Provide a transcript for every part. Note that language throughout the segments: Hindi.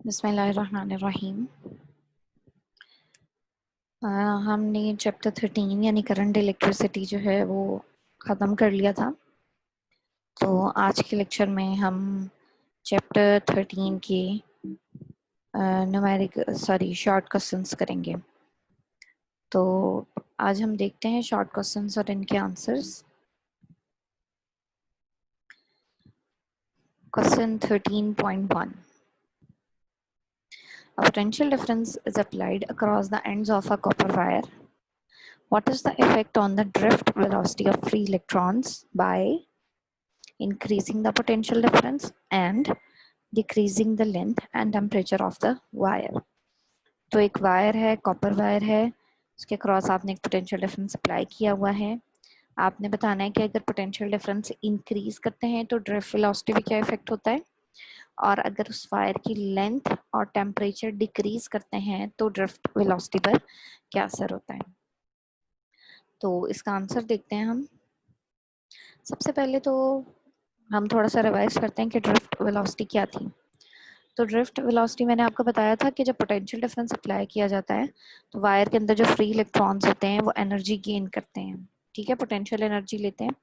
बिस्मिल्लाहिर्रहमानिर्रहीम। हमने चैप्टर 13 यानी करंट इलेक्ट्रिसिटी जो है वो ख़त्म कर लिया था। तो आज के लेक्चर में हम चैप्टर 13 के शॉर्ट क्वेश्चंस करेंगे। तो आज हम देखते हैं शॉर्ट क्वेश्चंस और इनके answers. Question 13.1, A potential difference is applied across the ends of a copper wire. What is the effect on the drift velocity of free electrons by increasing the potential difference and decreasing the length and temperature of the wire? तो एक वायर है, कॉपर वायर है, उसके क्रॉस आपने एक पोटेंशियल डिफरेंस अप्लाई किया हुआ है। आपने बताना है कि अगर पोटेंशियल डिफरेंस इंक्रीज करते हैं तो ड्रिफ्ट वेलोसिटी पे क्या इफेक्ट होता है, और अगर उस वायर की लेंथ और टेम्परेचर डिक्रीज करते हैं तो ड्रिफ्ट वेलोसिटी पर क्या असर होता है। तो इसका आंसर देखते हैं हम। सबसे पहले तो हम थोड़ा सा रिवाइज करते हैं कि ड्रिफ्ट वेलोसिटी क्या थी। तो ड्रिफ्ट वेलोसिटी मैंने आपको बताया था कि जब पोटेंशियल डिफरेंस अप्लाई किया जाता है तो वायर के अंदर जो फ्री इलेक्ट्रॉन्स होते हैं वो एनर्जी गेन करते हैं, ठीक है, पोटेंशियल एनर्जी लेते हैं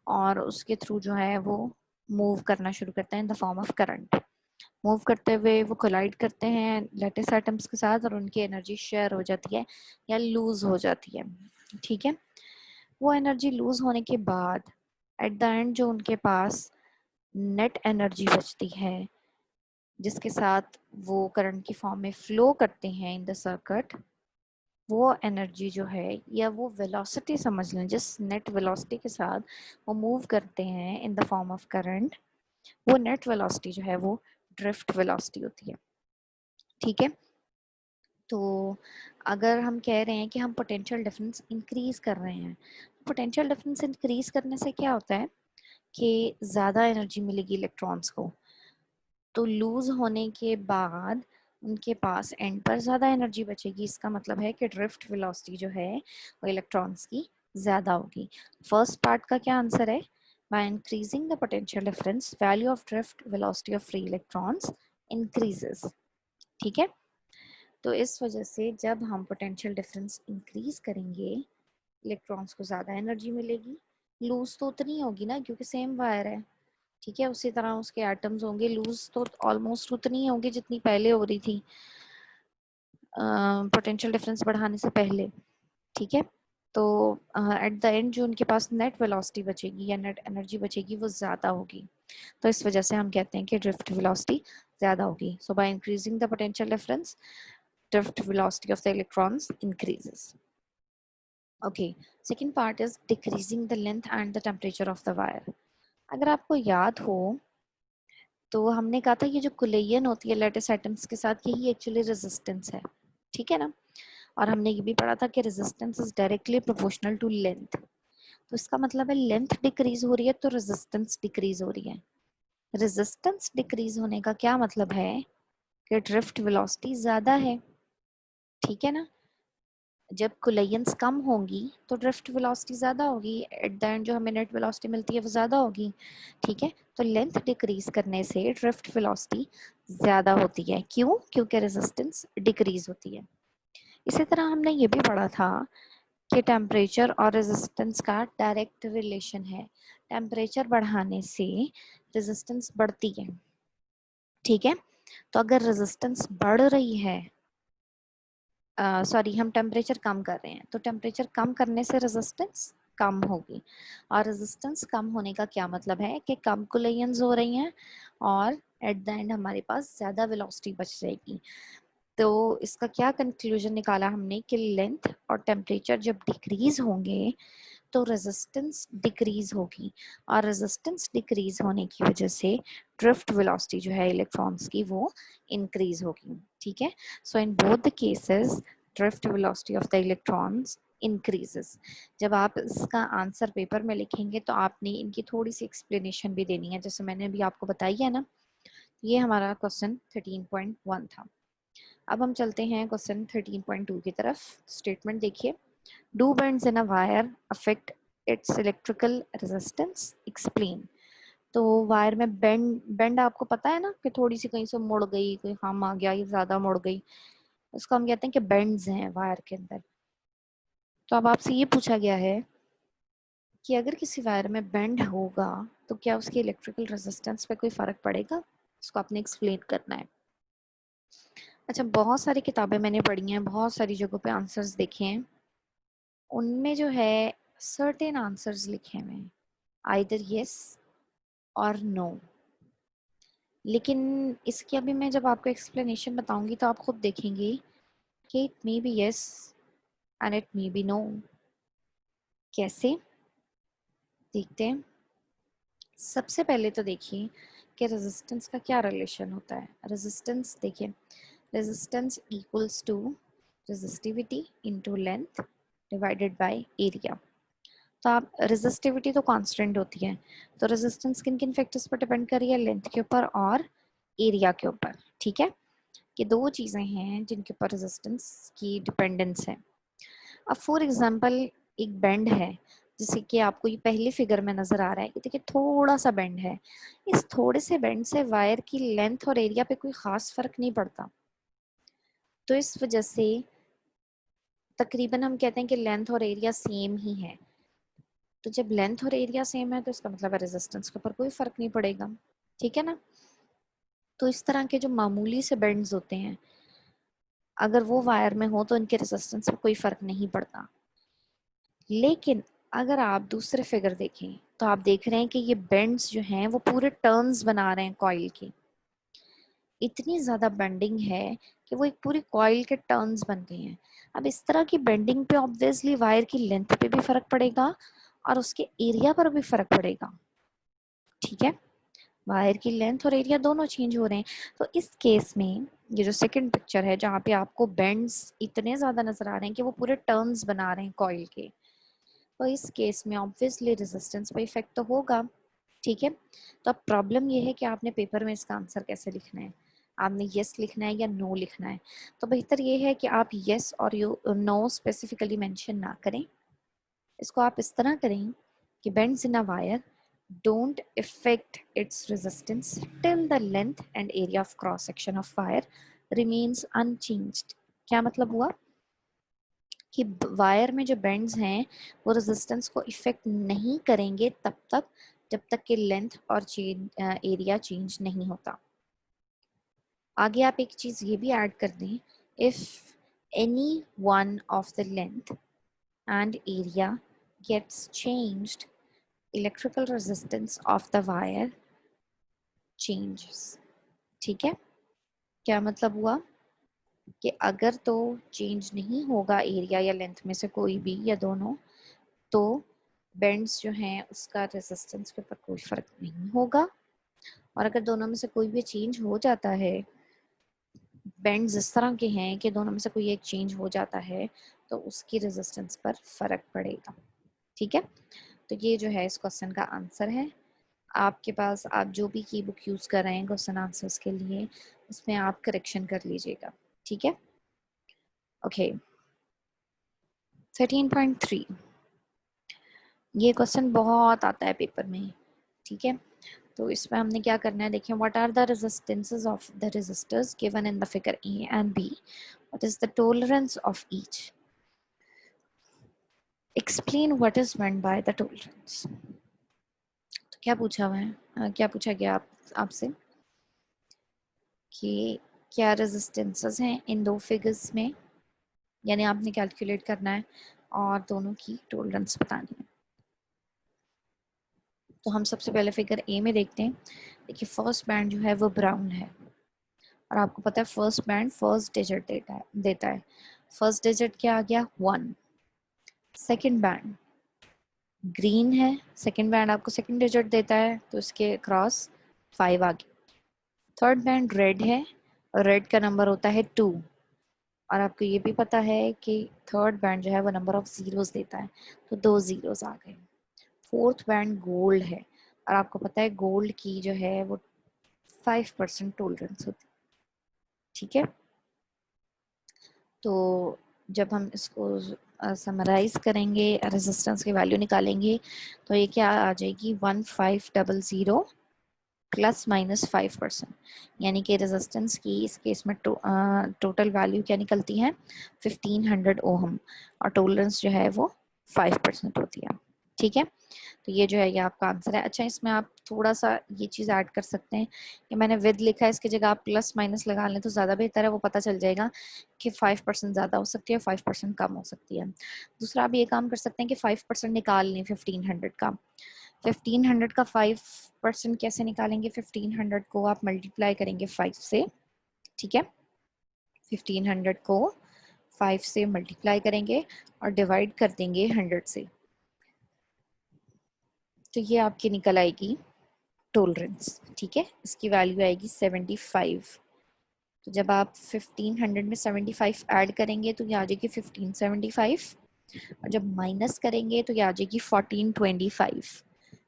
और उसके थ्रू जो है वो मूव करना शुरू करते हैं in the form of current. Move करते हुए वो कोलाइड करते हैं लेटिस एटम्स के साथ और उनकी एनर्जी शेयर हो जाती है या लूज हो जाती है, ठीक है। वो एनर्जी लूज होने के बाद एट द एंड जो उनके पास नेट एनर्जी बचती है जिसके साथ वो करंट की फॉर्म में फ्लो करते हैं इन द सर्किट, वो एनर्जी जो है या वो वेलोसिटी समझ लें जिस नेट वेलोसिटी के साथ वो मूव करते हैं in the form of current, वो नेट वेलोसिटी जो है वो ड्रिफ्ट वेलोसिटी होती है, ठीक है। तो अगर हम कह रहे हैं कि हम पोटेंशियल डिफरेंस इंक्रीज कर रहे हैं, पोटेंशियल डिफरेंस इंक्रीज करने से क्या होता है कि ज़्यादा एनर्जी मिलेगी इलेक्ट्रॉन्स को, तो लूज होने के बाद उनके पास एंड पर ज़्यादा एनर्जी बचेगी। इसका मतलब है कि ड्रिफ्ट वेलोसिटी जो है वो इलेक्ट्रॉन्स की ज़्यादा होगी। फर्स्ट पार्ट का क्या आंसर है, bye increasing the potential difference value of drift velocity of free electrons increases, ठीक है। तो इस वजह से जब हम पोटेंशियल डिफरेंस इंक्रीज करेंगे इलेक्ट्रॉन्स को ज़्यादा एनर्जी मिलेगी। लूज तो उतनी होगी ना क्योंकि सेम वायर है, ठीक है। उसी तरह उसके एटम्स होंगे, लूज तो ऑलमोस्ट उतनी ही होगी जितनी पहले हो रही थी पोटेंशियल डिफरेंस बढ़ाने से पहले, ठीक है। तो एट द एंड जो उनके पास नेट वेलोसिटी बचेगी या नेट एनर्जी बचेगी वो ज़्यादा होगी। तो इस वजह से हम कहते हैं कि ड्रिफ्ट वेलोसिटी ज़्यादा होगी। So by increasing the potential difference drift velocity of the electrons increases. Okay, second part is decreasing the length and the temperature of the wire. अगर आपको याद हो तो हमने कहा था ये जो कुलेयन होती है लेटिस एटम्स के साथ यही एक्चुअली रेजिस्टेंस है, ठीक है ना। और हमने ये भी पढ़ा था कि resistance is directly proportional to length. तो इसका मतलब है लेंथ डिक्रीज हो रही है तो रेजिस्टेंस डिक्रीज हो रही है। रेजिस्टेंस डिक्रीज होने का क्या मतलब है कि ड्रिफ्ट वेलोसिटी ज्यादा है, ठीक है ना। जब कुलेयंस कम होंगी तो ड्रिफ्ट वेलोसिटी ज़्यादा होगी, एट द एंड जो हमें नेट वेलोसिटी मिलती है वो ज़्यादा होगी, ठीक है। तो लेंथ डिक्रीज करने से ड्रिफ्ट वेलोसिटी ज़्यादा होती है। क्यों? क्योंकि रेजिस्टेंस डिक्रीज होती है। इसी तरह हमने ये भी पढ़ा था कि टेम्परेचर और रेजिस्टेंस का डायरेक्ट रिलेशन है। टेम्परेचर बढ़ाने से रेजिस्टेंस बढ़ती है, ठीक है। तो अगर रेजिस्टेंस बढ़ रही है, हम टेम्परेचर कम कर रहे हैं तो टेम्परेचर कम करने से रेजिस्टेंस कम होगी, और रेजिस्टेंस कम होने का क्या मतलब है कि कम कुलेयंस हो रही हैं और एट द एंड हमारे पास ज़्यादा वेलोसिटी बच जाएगी। तो इसका क्या कंक्लूजन निकाला हमने कि लेंथ और टेम्परेचर जब डिक्रीज होंगे तो रेजिस्टेंस डिक्रीज होगी, और रेजिस्टेंस डिक्रीज होने की वजह से ड्रिफ्ट वेलोसिटी जो है इलेक्ट्रॉन्स की वो इंक्रीज होगी, ठीक है। So in both the cases drift velocity of the electrons increases. जब आप इसका आंसर पेपर में लिखेंगे तो आपने इनकी थोड़ी सी एक्सप्लेनेशन भी देनी है, जैसे मैंने अभी आपको बताई है ना। ये हमारा क्वेश्चन 13.1 था। अब हम चलते हैं क्वेश्चन 13.2 की तरफ। स्टेटमेंट देखिए, Do bends in a wire affect its electrical resistance? Explain. तो वायर में बेंड बेंड आपको पता है ना कि थोड़ी सी कहीं से मुड़ गई, कोई हम आ गया, ये ज्यादा मुड़ गई, इसको हम कहते हैं कि बेंड्स हैं वायर के अंदर। तो अब आपसे ये पूछा गया है कि अगर किसी वायर में बेंड होगा तो क्या उसकी इलेक्ट्रिकल रेजिस्टेंस पे कोई फर्क पड़ेगा, इसको आपने एक्सप्लेन करना है। अच्छा, बहुत सारी किताबें मैंने पढ़ी हैं, बहुत सारी जगहों पे आंसर्स देखे हैं, उनमें जो है सर्टेन आंसर्स लिखे हुए हैं, आइदर यस और नो। लेकिन इसकी अभी मैं जब आपको एक्सप्लेनेशन बताऊंगी तो आप खुद देखेंगे कि it may be yes and it may be no. कैसे, देखते हैं। सबसे पहले तो देखिए कि रेजिस्टेंस का क्या रिलेशन होता है। रेजिस्टेंस देखिए, resistance equals to resistivity into length divided by area. तो आप रेजिस्टिविटी तो कांस्टेंट होती है, तो रेजिस्टेंस किन किन फैक्टर्स पर डिपेंड कर रही है, लेंथ के ऊपर और एरिया के ऊपर। ठीक है, ये दो चीजें हैं जिनके ऊपर रेजिस्टेंस की डिपेंडेंस है। अब फॉर एग्जांपल एक बेंड है, जैसे कि आपको ये पहली फिगर में नजर आ रहा है कि देखिए थोड़ा सा बेंड है, इस थोड़े से बेंड से वायर की लेंथ और एरिया पे कोई खास फर्क नहीं पड़ता। तो इस वजह से तकरीबन हम कहते हैं कि लेंथ और एरिया सेम ही है। तो जब लेंथ और एरिया सेम है तो इसका मतलब है रेजिस्टेंस के ऊपर कोई फर्क नहीं पड़ेगा। ठीक है ना। तो इस तरह के जो मामूली से बेंड्स होते हैं, अगर वो वायर में हो तो इनके रेजिस्टेंस पे कोई फर्क नहीं पड़ता। लेकिन अगर आप दूसरे फिगर देखें तो आप देख रहे हैं कि ये बेंड्स जो हैं वो पूरे टर्न्स बना रहे हैं कॉइल की। इतनी ज्यादा बेंडिंग है कि वो एक पूरी कॉइल के टर्न्स बन गए हैं। अब इस तरह की बेंडिंग पे ऑब्वियसली वायर की लेंथ पे भी फर्क पड़ेगा और उसके एरिया पर भी फर्क पड़ेगा। ठीक है, वायर की लेंथ और एरिया दोनों चेंज हो रहे हैं। तो इस केस में ये जो सेकंड पिक्चर है जहाँ पे आपको बेंड्स इतने ज्यादा नजर आ रहे हैं कि वो पूरे टर्न्स बना रहे हैं कॉइल के, तो इस केस में ऑब्वियसली रेजिस्टेंस पे इफेक्ट तो होगा। ठीक है, तो अब प्रॉब्लम ये है कि आपने पेपर में इसका आंसर कैसे लिखना है, आपने यस लिखना है या नो लिखना है। तो बेहतर ये है कि आप यस और यू नो स्पेसिफिकली मेंशन ना करें। इसको आप इस तरह करें कि bends in a wire don't affect its resistance till the length and area of cross section of wire remains unchanged। क्या मतलब हुआ कि वायर में जो बेंड्स हैं वो रेजिस्टेंस को इफेक्ट नहीं करेंगे तब तक जब तक कि लेंथ और एरिया चेंज नहीं होता। आगे आप एक चीज ये भी ऐड कर दें, if any one of the length and area gets changed, electrical resistance of the wire changes। ठीक है, क्या मतलब हुआ कि अगर तो चेंज नहीं होगा एरिया या लेंथ में से कोई भी या दोनों, तो बेंड्स जो हैं उसका रेजिस्टेंस के ऊपर कोई फर्क नहीं होगा। और अगर दोनों में से कोई भी चेंज हो जाता है, बेंड्स इस तरह के हैं कि दोनों में से कोई एक चेंज हो जाता है, तो उसकी रेजिस्टेंस पर फर्क पड़ेगा। ठीक है, तो ये जो है इस क्वेश्चन का आंसर है। आपके पास आप जो भी की बुक यूज़ कर रहे हैं क्वेश्चन आंसर्स के लिए, उसमें आप करेक्शन कर लीजिएगा। ठीक है, ओके। 13.3, ये क्वेश्चन बहुत आता है पेपर में। ठीक है, तो इसमें हमने क्या करना है, देखिए what are the resistances of the resistors given in the figure A and B, what is the tolerance of each, explain what is meant by the tolerance. तो क्या पूछा हुआ है, क्या पूछा गया आपसे कि क्या रेजिस्टेंसेस हैं इन दो फिगर्स में, यानी आपने कैलकुलेट करना है और दोनों की टॉलरेंस बतानी है। तो हम सबसे पहले फिगर ए में देखते हैं। देखिए फर्स्ट बैंड जो है वो ब्राउन है और आपको पता है फर्स्ट बैंड फर्स्ट डिजिट देता है। फर्स्ट डिजिट क्या आ गया, 1। सेकंड बैंड ग्रीन है, सेकंड बैंड आपको सेकंड डिजिट देता है तो इसके क्रॉस 5 आ गया। थर्ड बैंड रेड है और रेड का नंबर होता है 2, और आपको ये भी पता है कि थर्ड बैंड जो है वो नंबर ऑफ जीरोस देता है, तो 2 जीरोस आ गए। फोर्थ बैंड गोल्ड है और आपको पता है गोल्ड की जो है वो 5% टॉलरेंस होती है। ठीक है, तो जब हम इसको समराइज करेंगे, रेजिस्टेंस की वैल्यू निकालेंगे, तो ये क्या आ जाएगी 1500 ±5%, यानी कि रेजिस्टेंस की इस केस में टोटल वैल्यू क्या निकलती है 1500 ओहम और टॉलरेंस जो है वो 5% होती है। ठीक है, तो ये जो है ये आपका आंसर है। अच्छा, इसमें आप थोड़ा सा ये चीज़ ऐड कर सकते हैं कि मैंने विद लिखा है, इसकी जगह आप प्लस माइनस लगा लें तो ज़्यादा बेहतर है, वो पता चल जाएगा कि 5% ज़्यादा हो सकती है, 5% कम हो सकती है। दूसरा आप ये काम कर सकते हैं कि 5% निकाल लें 1500 का। 1500 का 5% कैसे निकालेंगे? 1500 को आप मल्टीप्लाई करेंगे 5 से। ठीक है, 1500 को 5 से मल्टीप्लाई करेंगे और डिवाइड कर देंगे 100 से, तो ये आपकी निकल आएगी टॉलरेंस। ठीक है, इसकी वैल्यू आएगी 75। तो जब आप 1500 में 75 ऐड करेंगे तो ये आ जाएगी 1575, और जब माइनस करेंगे तो ये आ जाएगी 1425।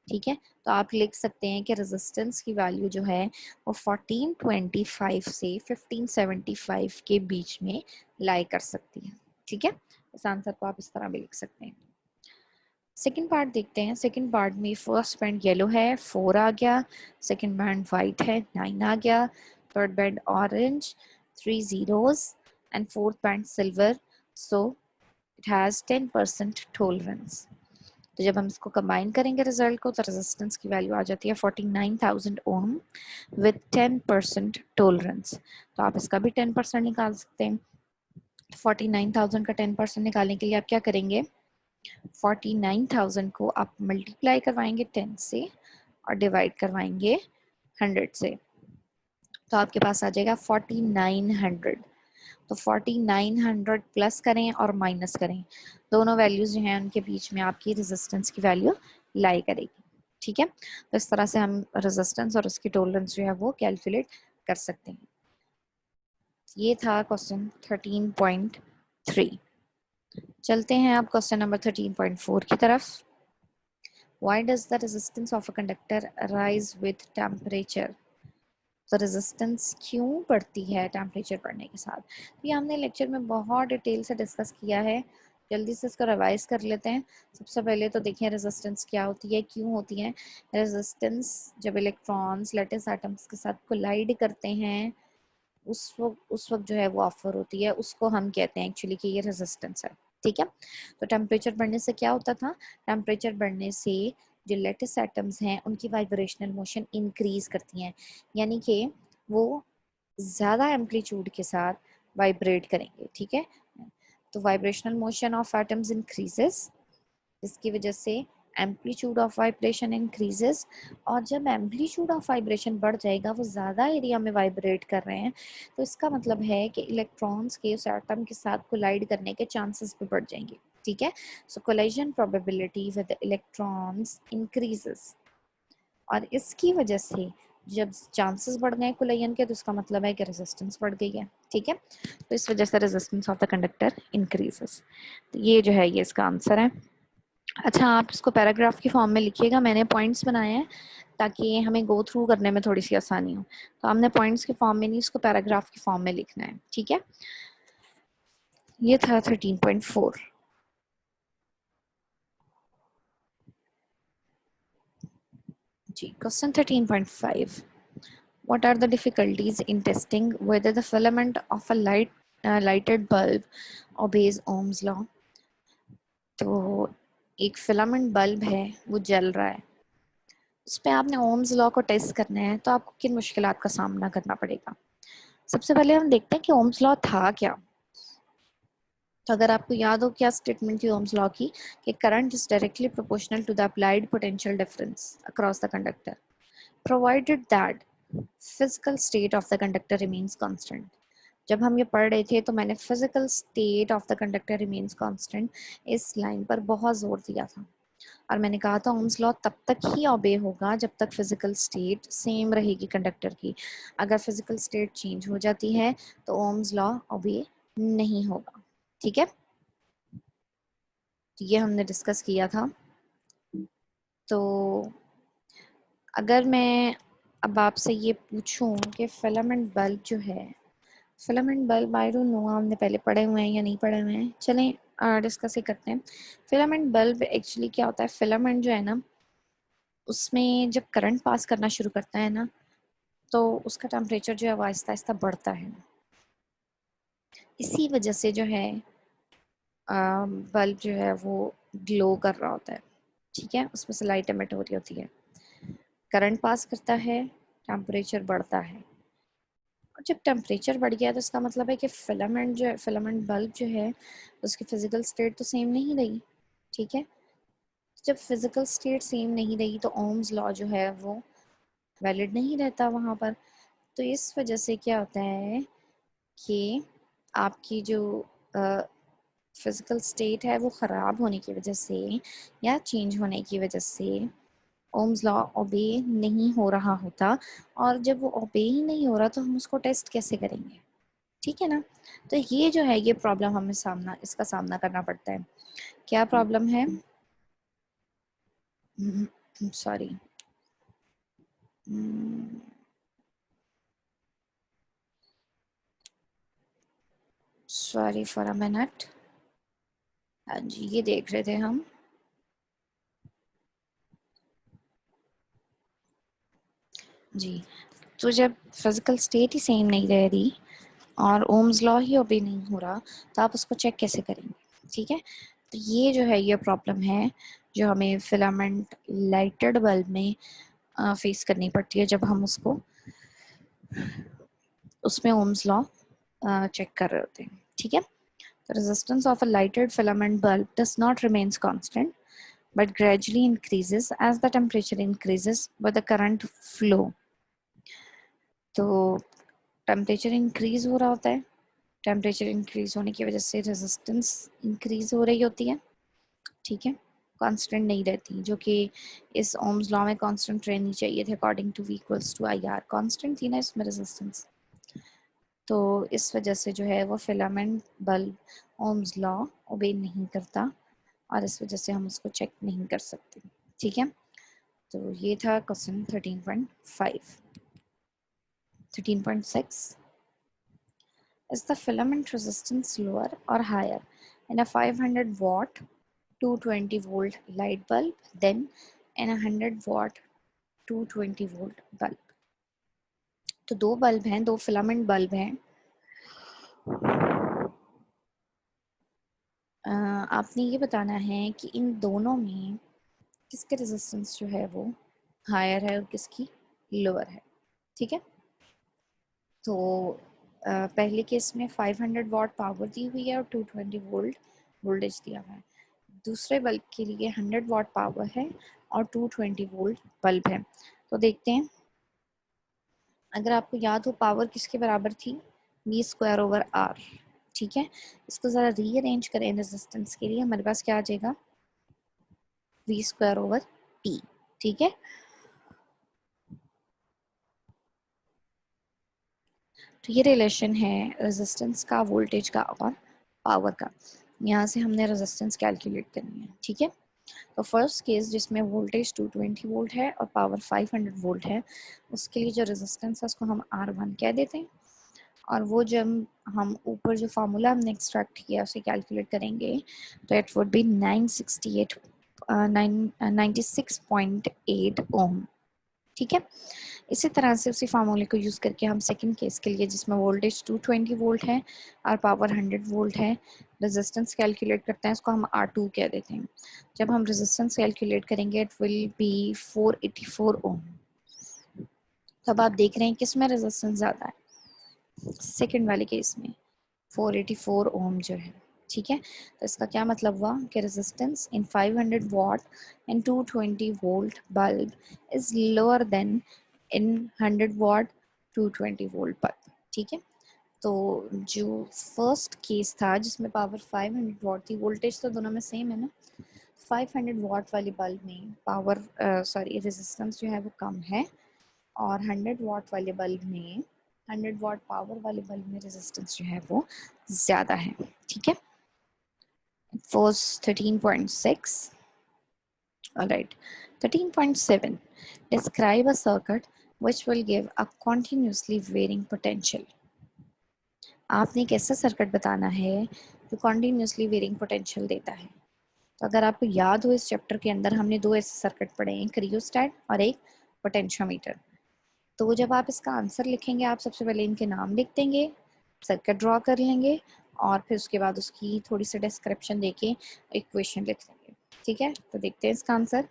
ठीक है, तो आप लिख सकते हैं कि रेजिस्टेंस की वैल्यू जो है वो 1425 से 1575 के बीच में लाई कर सकती है। ठीक है, इस आंसर को आप इस तरह भी लिख सकते हैं। सेकंड पार्ट देखते हैं। सेकंड पार्ट में फर्स्ट बैंड येलो है 4 आ गया, सेकंड बैंड वाइट है 9 आ गया, third band orange 3 zeros and fourth band silver, so it has 10% tolerance. तो जब हम इसको कंबाइन करेंगे रिजल्ट को तो रेजिस्टेंस की वैल्यू आ जाती है 49,000 ओम विद 10% टॉलरेंस। तो आप इसका भी 10% निकाल सकते हैं। 49,000 का 10% निकालने के लिए आप क्या करेंगे? 49,000 को आप मल्टीप्लाई करवाएंगे 10 से और डिवाइड करवाएंगे 100 से, तो आपके पास आ जाएगा 4900। तो 4900 प्लस करें और माइनस करें, दोनों वैल्यूज जो हैं उनके बीच में आपकी रेजिस्टेंस की वैल्यू लाई करेगी। ठीक है, तो इस तरह से हम रेजिस्टेंस और उसकी टॉलरेंस जो है वो कैलकुलेट कर सकते हैं। ये था क्वेश्चन 13.3। चलते हैं अब क्वेश्चन नंबर 13.4 की तरफ। Why does the resistance of a conductor rise with temperature? तो रेजिस्टेंस क्यों बढ़ती है टेम्परेचर बढ़ने के साथ? तो ये हमने लेक्चर में बहुत डिटेल से डिस्कस किया है, जल्दी से इसको रिवाइज कर लेते हैं। सबसे पहले तो देखिए रेजिस्टेंस क्या होती है, क्यों होती है। रेजिस्टेंस जब इलेक्ट्रॉन्स लैटिस एटम्स के साथ कोलाइड करते हैं उस वक्त जो है वो ऑफर होती है, उसको हम कहते हैं एक्चुअली कि ये रेजिस्टेंस है। ठीक है, तो टेम्परेचर बढ़ने से क्या होता था? टेम्परेचर बढ़ने से जो लेटिस एटम्स हैं उनकी वाइब्रेशनल मोशन इंक्रीज करती हैं, यानी कि वो ज़्यादा एम्पलीट्यूड के साथ वाइब्रेट करेंगे। ठीक है, तो vibrational motion of atoms increases, जिसकी वजह से एम्पलीट्यूड ऑफ वाइब्रेशन इंक्रीजेस, और जब एम्पलीट्यूड ऑफ वाइब्रेशन बढ़ जाएगा, वो ज़्यादा एरिया में वाइब्रेट कर रहे हैं, तो इसका मतलब है कि इलेक्ट्रॉन्स के उस एटम के साथ कोलाइड करने के चांसेस भी बढ़ जाएंगे। ठीक है, so collision probability with electrons increases, और इसकी वजह से जब चांसेस बढ़ गए कोलिजन के तो इसका मतलब है कि रेजिस्टेंस बढ़ गई है। ठीक है, तो इस वजह से resistance of the conductor increases. तो ये जो है ये इसका आंसर है। अच्छा, आप इसको पैराग्राफ की फॉर्म में लिखिएगा, मैंने पॉइंट्स बनाए हैं ताकि हमें गो थ्रू करने में थोड़ी सी आसानी हो। तो हमने पॉइंट्स की फॉर्म में नहीं, इसको पैराग्राफ की फॉर्म में लिखना है। ठीक है, ये था 13.4। जी, question 13.5। What are the difficulties in testing whether the filament of a lighted bulb obeys Ohm's law? तो एक फिलामेंट बल्ब है, वो जल रहा है, उस पर आपने ओम्स लॉ को टेस्ट करना है, तो आपको किन मुश्किलात का सामना करना पड़ेगा? सबसे पहले हम देखते हैं कि ओम्स लॉ था क्या। तो अगर आपको याद हो क्या स्टेटमेंट थी ओम्स लॉ की, कि current is directly proportional to the applied potential difference across the conductor provided that physical state of the conductor remains constant. जब हम ये पढ़ रहे थे तो मैंने physical state of the conductor remains constant इस लाइन पर बहुत जोर दिया था, और मैंने कहा था ओम्स लॉ तब तक ही ओबे होगा जब तक फिजिकल स्टेट सेम रहेगी कंडक्टर की। अगर फिजिकल स्टेट चेंज हो जाती है तो ओम्स लॉ ओबे नहीं होगा। ठीक है, तो ये हमने डिस्कस किया था। तो अगर मैं अब आपसे ये पूछूं कि फिलामेंट बल्ब जो है, filament bulb I don't know हमने पहले पढ़े हुए हैं या नहीं पढ़े हुए हैं, चलें डिस्कस ही करते हैं। फिलामेंट बल्ब एक्चुअली क्या होता है? फिलामेंट जो है ना, उसमें जब करंट पास करना शुरू करता है ना, तो उसका टेम्परेचर जो है वो आहिस्ता आहिस्ता बढ़ता है। इसी वजह से जो है बल्ब जो है वो ग्लो कर रहा होता है। ठीक है, उसमें से लाइट एमिट हो रही होती है, करंट पास करता है, टेम्परेचर बढ़ता है। और जब टेम्परेचर बढ़ गया तो इसका मतलब है कि फिलामेंट जो है, फिलामेंट बल्ब जो है, उसकी फिजिकल स्टेट तो सेम नहीं रही। ठीक है, जब फिजिकल स्टेट सेम नहीं रही तो ओम्स लॉ जो है वो वैलिड नहीं रहता वहाँ पर। तो इस वजह से क्या होता है कि आपकी जो फिजिकल स्टेट है वो ख़राब होने की वजह से या चेंज होने की वजह से ओम्स लॉ ओबे नहीं हो रहा होता। और जब वो ओबे ही नहीं हो रहा तो हम उसको टेस्ट कैसे करेंगे? ठीक है ना। तो ये जो है ये प्रॉब्लम हमें इसका सामना करना पड़ता है। क्या प्रॉब्लम है? Sorry, sorry for a minute. हाँ जी, ये देख रहे थे हम। जी, तो जब फिजिकल स्टेट ही सेम नहीं रह रही और ओम्स लॉ ही ओबे नहीं हो रहा तो आप उसको चेक कैसे करेंगे? ठीक है, तो ये जो है ये प्रॉब्लम है जो हमें फिलामेंट लाइटेड बल्ब में फेस करनी पड़ती है जब हम उसको उसमें ओम्स लॉ चेक कर रहे होते हैं। ठीक है, the resistance of a lighted filament bulb does not remains constant but gradually increases as the temperature increases with the current flow। तो टेम्परेचर इंक्रीज हो रहा होता है, टेम्परेचर इंक्रीज होने की वजह से रेजिस्टेंस इंक्रीज हो रही होती है। ठीक है, कांस्टेंट नहीं रहती, जो कि इस ओम्स लॉ में कांस्टेंट रहनी चाहिए थे according to V equals to IR। Constant थी ना इसमें रेजिस्टेंस, तो इस वजह से जो है वो फिलामेंट बल्ब ओम्स लॉ ओबे नहीं करता और इस वजह से हम उसको चेक नहीं कर सकते। ठीक है, तो ये था question 13.5। 13.6, is the filament resistance lower or higher in a 500 watt 220 volt light bulb than in a 100 watt 220 volt bulb? तो दो बल्ब हैं, दो फिलामेंट बल्ब हैं। आपने ये बताना है कि इन दोनों में किसके रेजिस्टेंस जो है वो हायर है और किसकी लोअर है। ठीक है, तो पहले केस में 500 वॉट पावर दी हुई है और 220 वोल्ट वोल्टेज दिया हुआ है। दूसरे बल्ब के लिए 100 वॉट पावर है और 220 वोल्ट बल्ब है। तो देखते हैं, अगर आपको याद हो पावर किसके बराबर थी, V²/R। ठीक है, इसको ज़रा रीअरेंज करें रेजिस्टेंस के लिए, हमारे पास क्या आ जाएगा, V²/T। ठीक है, तो ये रिलेशन है रेजिस्टेंस का, वोल्टेज का और पावर का। यहाँ से हमने रेजिस्टेंस कैलकुलेट करनी है। ठीक है, तो फर्स्ट केस जिसमें वोल्टेज 220 वोल्ट है और पावर 500 वोल्ट है, उसके लिए जो रेजिस्टेंस है उसको हम R1 कह देते हैं। और वो जब हम ऊपर जो फार्मूला हमने एक्सट्रैक्ट किया उसे कैलकुलेट करेंगे तो इट वुड बी 96.8 ओम। ठीक है, इसी तरह से उसी फार्मूले को यूज़ करके हम सेकंड केस के लिए जिसमें वोल्टेज 220 वोल्ट है और पावर 100 वोल्ट है, रेजिस्टेंस कैलकुलेट करते हैं, उसको हम R2 कह देते हैं। जब हम रेजिस्टेंस कैलकुलेट करेंगे इट विल बी 484 ओम। तब आप देख रहे हैं किस में रेजिस्टेंस ज़्यादा है, सेकंड वाले केस में 484 ओम जो है। ठीक है, तो इसका क्या मतलब हुआ कि resistance in 500 what and 220 volt bulb is lower then in 100 what 220 volt bulb. ठीक है, तो जो फर्स्ट केस था जिसमें पावर 500 वॉट थी, वोल्टेज तो दोनों में सेम है ना, 500 वॉट वाली बल्ब में पावर सॉरी रेजिस्टेंस जो है वो कम है और 100 वॉट वाले बल्ब में 100 वॉट पावर वाले बल्ब में रेजिस्टेंस जो है वो ज़्यादा है। ठीक है, it was 13.6। alright, 13.7, describe a circuit which will give a continuously varying potential। आपने एक ऐसा सर्किट बताना है जो continuously varying potential देता है। तो अगर आपको याद हो, इस चैप्टर के अंदर हमने दो ऐसे सर्किट पढ़े हैं, एक रियोस्टैट और एक पोटेंशियोमीटर। तो जब आप इसका आंसर लिखेंगे, आप सबसे पहले इनके नाम लिख देंगे, सर्किट ड्रॉ कर लेंगे और फिर उसके बाद उसकी थोड़ी सी डिस्क्रिप्शन देके इक्वेशन लिख लेंगे। ठीक है, तो देखते हैं इसका answer.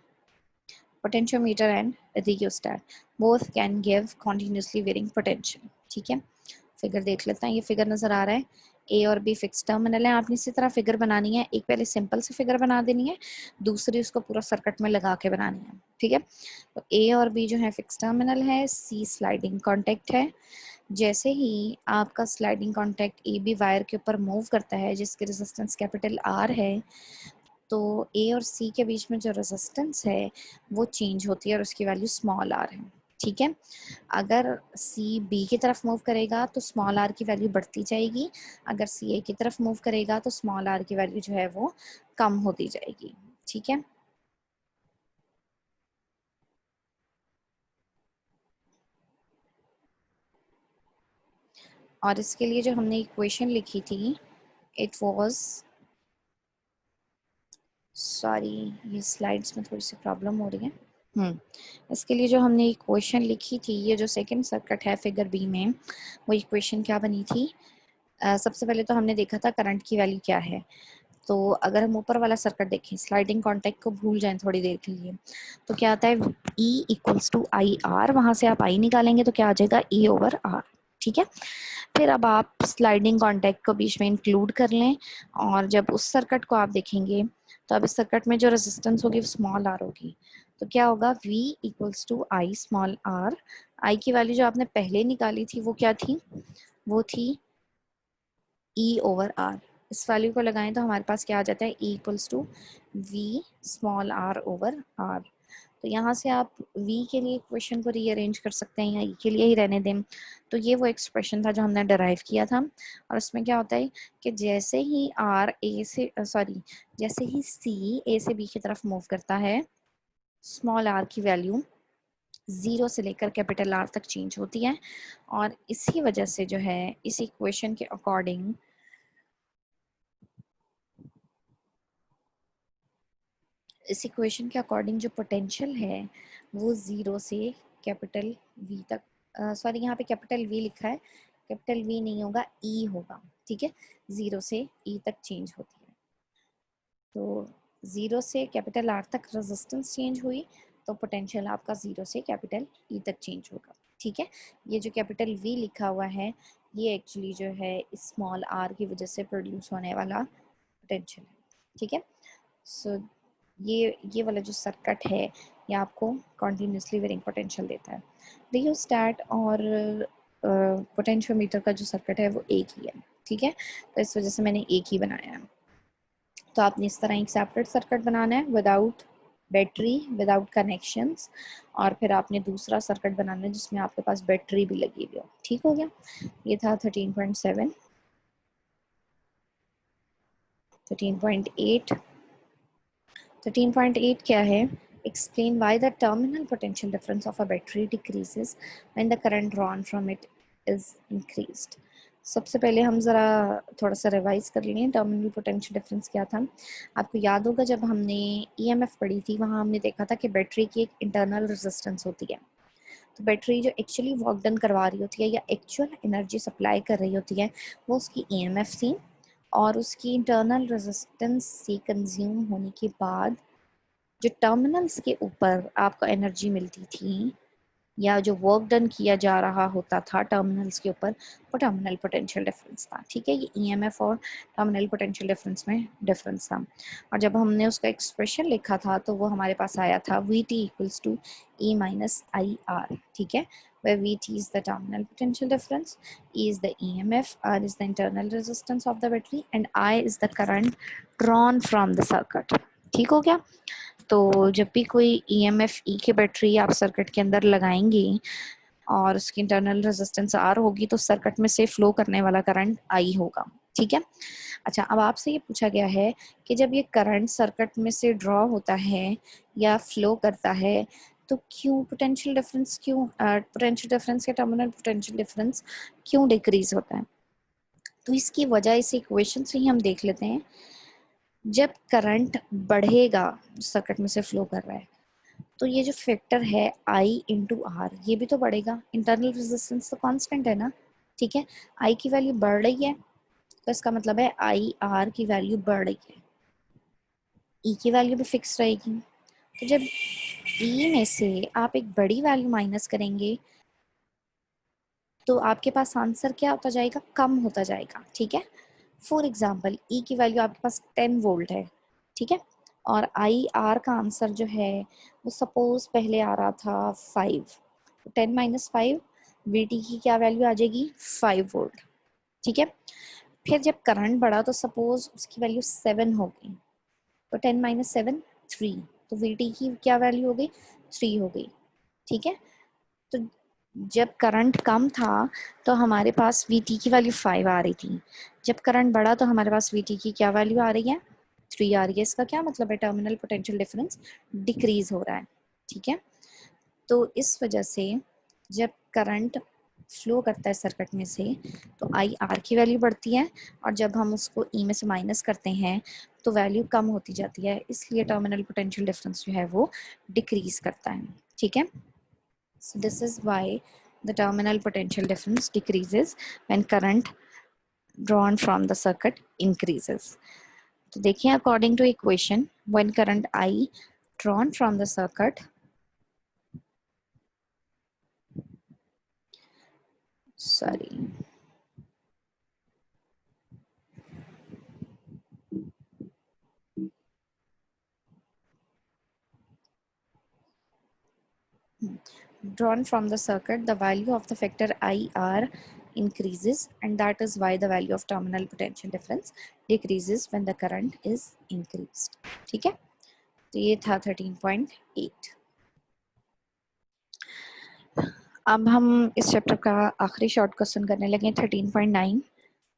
Potentiometer and rheostat both can give continuously varying potential. ठीक है, फिगर देख लेते हैं। ये फिगर नजर आ रहा है, ए और बी फिक्स टर्मिनल है। आपने इसी तरह फिगर बनानी है, एक पहले सिंपल सी फिगर बना देनी है, दूसरी उसको पूरा सर्किट में लगा के बनानी है। ठीक है, तो ए और बी जो है फिक्स टर्मिनल है, सी स्लाइडिंग कॉन्टेक्ट है। जैसे ही आपका sliding contact A B wire के ऊपर मूव करता है, जिसकी रेजिस्टेंस कैपिटल आर है, तो ए और सी के बीच में जो रेजिस्टेंस है वो चेंज होती है और उसकी वैल्यू स्मॉल आर है। ठीक है, अगर सी बी की तरफ मूव करेगा तो स्मॉल आर की वैल्यू बढ़ती जाएगी, अगर सी ए की तरफ मूव करेगा तो स्मॉल आर की वैल्यू जो है वो कम होती जाएगी। ठीक है, और इसके लिए जो हमने इक्वेशन लिखी थी, इट वाज, सॉरी ये स्लाइड्स में थोड़ी सी प्रॉब्लम हो रही है। इसके लिए जो हमने इक्वेशन लिखी थी, ये जो सेकंड सर्किट है फिगर बी में, वो इक्वेशन क्या बनी थी? सबसे पहले तो हमने देखा था करंट की वैल्यू क्या है। तो अगर हम ऊपर वाला सर्किट देखें, स्लाइडिंग कॉन्टैक्ट को भूल जाएं थोड़ी देर के लिए, तो क्या आता है, E equals to I R, वहां से आप आई निकालेंगे तो क्या आ जाएगा, E ओवर आर। ठीक है, फिर अब आप स्लाइडिंग कॉन्टैक्ट को बीच में इंक्लूड कर लें, और जब उस सर्किट को आप देखेंगे तो अब इस सर्किट में जो रेजिस्टेंस होगी वो स्मॉल आर होगी। तो क्या होगा, V equals to I small r. I की वैल्यू जो आपने पहले निकाली थी वो क्या थी, वो थी E ओवर आर। इस वैल्यू को लगाएं तो हमारे पास क्या आ जाता है, E equals to V small R over R. तो यहाँ से आप v के लिए इक्वेशन को रीअरेंज कर सकते हैं या e के लिए ही रहने दें। तो ये वो एक्सप्रेशन था जो हमने डराइव किया था, और उसमें क्या होता है कि जैसे ही r a से सॉरी जैसे ही c a से b की तरफ मूव करता है, स्मॉल r की वैल्यू 0 से लेकर कैपिटल R तक चेंज होती है। और इसी वजह से जो है, इस इक्वेशन के अकॉर्डिंग, इस इक्वेशन के अकॉर्डिंग जो पोटेंशियल है वो 0 से कैपिटल V तक, सॉरी यहाँ पे कैपिटल V लिखा है, कैपिटल V नहीं होगा, E होगा। ठीक है, 0 से E तक चेंज होती है। तो 0 से कैपिटल R तक रेजिस्टेंस चेंज हुई तो पोटेंशियल आपका 0 से कैपिटल E तक चेंज होगा। ठीक है, ये जो कैपिटल V लिखा हुआ है, ये एक्चुअली जो है स्मॉल r की वजह से प्रोड्यूस होने वाला पोटेंशियल है। ठीक है, सो ये वाला जो सर्किट है ये आपको कॉन्टिन्यूसली वेरिंग पोटेंशियल देता है। रियोस्टैट और पोटेंशियोमीटर का जो सर्किट है वो एक ही है। ठीक है, तो इस वजह से मैंने एक ही बनाया है। तो आपने इस तरह एक सेपरेट सर्किट बनाना है विदाउट बैटरी, विदाउट कनेक्शंस, और फिर आपने दूसरा सर्किट बनाना है जिसमें आपके पास बैटरी भी लगी हुई हो। ठीक हो गया, ये था 13.7। 13.8, 13.8 क्या है, explain why the terminal potential difference of a battery decreases when the current drawn from it is increased। सबसे पहले हम ज़रा थोड़ा सा रिवाइज कर लेंगे, टर्मिनल पोटेंशियल डिफरेंस क्या था। आपको याद होगा जब हमने ईएमएफ पढ़ी थी, वहाँ हमने देखा था कि बैटरी की एक इंटरनल रेजिस्टेंस होती है। तो बैटरी जो एक्चुअली वर्क डन करवा रही होती है या एक्चुअल एनर्जी सप्लाई कर रही होती है, वो उसकी ईएमएफ थी, और उसकी इंटरनल रेजिस्टेंस से कंज्यूम होने के बाद जो टर्मिनल्स के ऊपर आपको एनर्जी मिलती थी या जो वर्क डन किया जा रहा होता था टर्मिनल्स के ऊपर, वो टर्मिनल पोटेंशियल डिफरेंस था। ठीक है, ये ईएमएफ और टर्मिनल पोटेंशियल डिफरेंस में डिफरेंस था। और जब हमने उसका एक्सप्रेशन लिखा था तो वो हमारे पास आया था V T equals to E minus I R. ठीक है, where Vt is the terminal potential difference, E is the EMF, R is the internal resistance of the battery, and I is the current drawn from the circuit। ठीक हो गया, तो जब भी कोई ईएमएफ ई की बैटरी आप सर्किट के अंदर लगाएंगे और उसकी इंटरनल रेजिस्टेंस आर होगी, तो सर्किट में से फ्लो करने वाला करंट आई होगा। ठीक है, अच्छा अब आपसे ये पूछा गया है कि जब ये करंट सर्किट में से ड्रॉ होता है या फ्लो करता है तो क्यों पोटेंशियल डिफरेंस, क्यों पोटेंशियल डिफरेंस या टर्मिनल पोटेंशियल डिफरेंस क्यों डिक्रीज होता है। तो इसकी वजह इस इक्वेशन से ही हम देख लेते हैं। जब करंट बढ़ेगा, सर्किट में से फ्लो कर रहा है, तो ये जो फैक्टर है I इंटू आर, ये भी तो बढ़ेगा। इंटरनल रेजिस्टेंस तो कांस्टेंट है ना, ठीक है। I की वैल्यू बढ़ रही है तो इसका मतलब है आई आर की वैल्यू बढ़ रही है, ई की वैल्यू भी फिक्स रहेगी। तो जब ई में से आप एक बड़ी वैल्यू माइनस करेंगे तो आपके पास आंसर क्या होता जाएगा, कम होता जाएगा, ठीक है। फॉर एग्जाम्पल ई की वैल्यू आपके पास 10 वोल्ट है, ठीक है, और आई आर का आंसर जो है वो सपोज पहले आ रहा था 5, 10 - 5 वी टी की क्या वैल्यू आ जाएगी, 5 वोल्ट, ठीक है। फिर जब करंट बढ़ा तो सपोज उसकी वैल्यू 7 हो गई, तो 10 - 7 3, तो वी टी की क्या वैल्यू हो गई, 3 हो गई, ठीक है। तो जब करंट कम था तो हमारे पास वी टी की वैल्यू 5 आ रही थी, जब करंट बढ़ा तो हमारे पास वी टी की क्या वैल्यू आ रही है, 3 आ रही है। इसका क्या मतलब है, टर्मिनल पोटेंशियल डिफरेंस डिक्रीज हो रहा है, ठीक है। तो इस वजह से जब करंट फ्लो करता है सर्किट में से तो आई आर की वैल्यू बढ़ती है, और जब हम उसको ई में से माइनस करते हैं तो वैल्यू कम होती जाती है, इसलिए टर्मिनल पोटेंशियल डिफरेंस जो है वो डिक्रीज करता है, ठीक है। So this is why the terminal potential difference decreases when current drawn from the circuit increases. तो देखिए according to equation, when current I drawn from the circuit, sorry, drawn from the circuit, the value of the factor IR increases, and that is why the value of terminal potential difference decreases when the current is increased, ठीक है। तो ये था 13.8। अब हम इस चैप्टर का आखिरी शॉर्ट क्वेश्चन करने लगे 13.9।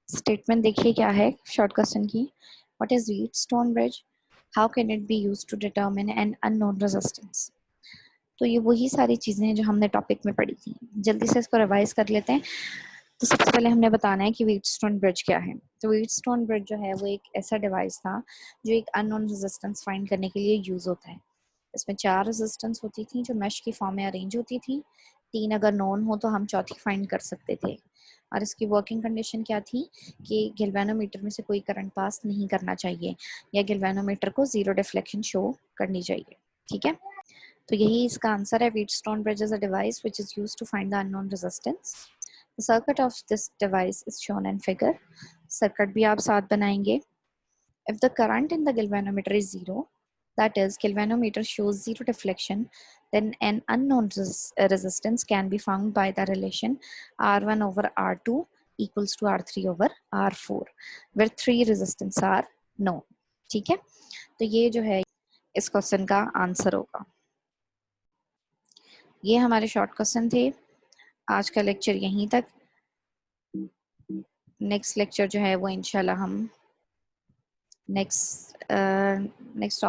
स्टेटमेंट देखिए क्या है शॉर्ट क्वेश्चन की, what is Wheatstone bridge, how can it be used to determine an unknown resistance. तो ये वही सारी चीजें हैं जो हमने टॉपिक में पढ़ी थी, जल्दी से इसको रिवाइज कर लेते हैं। तो सबसे पहले हमने बताना है कि व्हीटस्टोन ब्रिज क्या है। तो व्हीटस्टोन ब्रिज जो है वो एक ऐसा डिवाइस था जो एक अननोन रेजिस्टेंस फाइंड करने के लिए यूज होता है। इसमें 4 रेजिस्टेंस होती थी जो मैश की फॉर्म में अरेंज होती थी, 3 अगर नॉन हो तो हम चौथी फाइंड कर सकते थे। और इसकी वर्किंग कंडीशन क्या थी कि गैल्वेनोमीटर में से कोई करंट पास नहीं करना चाहिए, या गैल्वेनोमीटर को जीरो डिफ्लेक्शन शो करनी चाहिए, ठीक है। तो यही इसका आंसर है, Wheatstone bridge is a device which is used to find the unknown resistance. The circuit of this device is shown in figure. Circuit भी आप साथ बनाएंगे। If the current in the galvanometer is zero, that is, galvanometer shows zero deflection, then an unknown resistance can be found by the relation R1 over R2 equals to R3 over R4, where 3 resistance are known, ठीक है। तो ये जो है इस क्वेश्चन का आंसर होगा। ये हमारे शॉर्ट क्वेश्चन थे। आज का लेक्चर यहीं तक। नेक्स्ट लेक्चर जो है वो इंशाल्लाह हम नेक्स्ट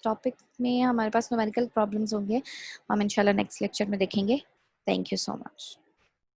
टॉपिक में हमारे पास न्यूमेरिकल प्रॉब्लम्स होंगे, हम इंशाल्लाह नेक्स्ट लेक्चर में देखेंगे। Thank you so much.